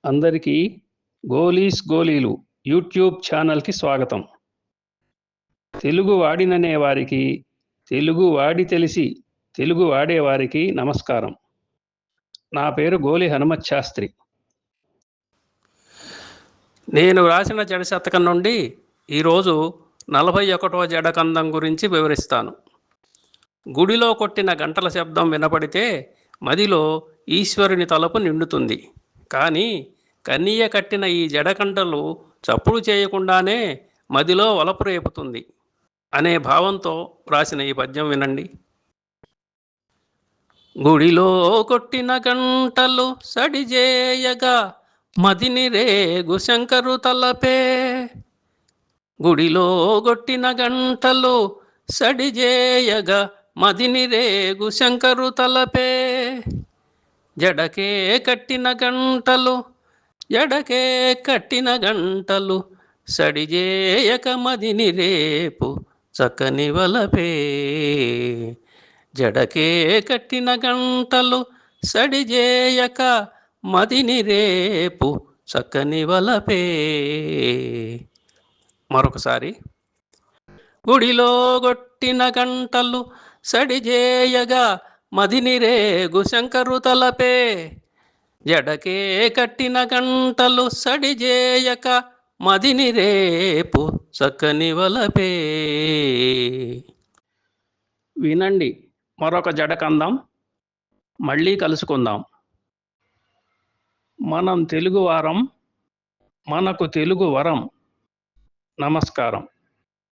అందరికీ గోలీస్ గోలీలు యూట్యూబ్ ఛానల్కి స్వాగతం. తెలుగు వాడిననే వారికి, తెలుగు వాడి తెలిసి తెలుగు వాడేవారికి నమస్కారం. నా పేరు గోలి హనుమత్ శాస్త్రి. నేను రాసిన జడ శతకం నుండి ఈరోజు 41వ జడకందం గురించి వివరిస్తాను. గుడిలో కొట్టిన గంటల శబ్దం వినపడితే మదిలో ఈశ్వరుని తలుపు నిండుతుంది. కానీ కన్నీయ కట్టిన ఈ జడకంటలు చప్పుడు చేయకుండానే మదిలో వలపు రేపుతుంది అనే భావంతో రాసిన ఈ పద్యం వినండి. గుడిలో కొట్టిన గంటలు సడిజేయగా మదిని రేగు శంకరు తలపే. గుడిలో కొట్టిన గంటలు సడిజేయగా మదిని రేగు శంకరు తలపే. జడకే కట్టిన గంటలు సడిజేయక మదిని రేపు చక్కని వలపే. జడకే కట్టిన గంటలు సడిజేయక మదిని రేపు చక్కని వలపే. మరొకసారి. గుడిలో కొట్టిన గంటలు సడిజేయగా మదిని రేగు శంకరు తలపే. జడకే కట్టిన గంటలు సడిజేయక మదిని రేపు చక్కని వలపే. వినండి మరొక జడకందం. మళ్ళీ కలుసుకుందాం. మనం తెలుగువారం, మనకు తెలుగు వరం. నమస్కారం.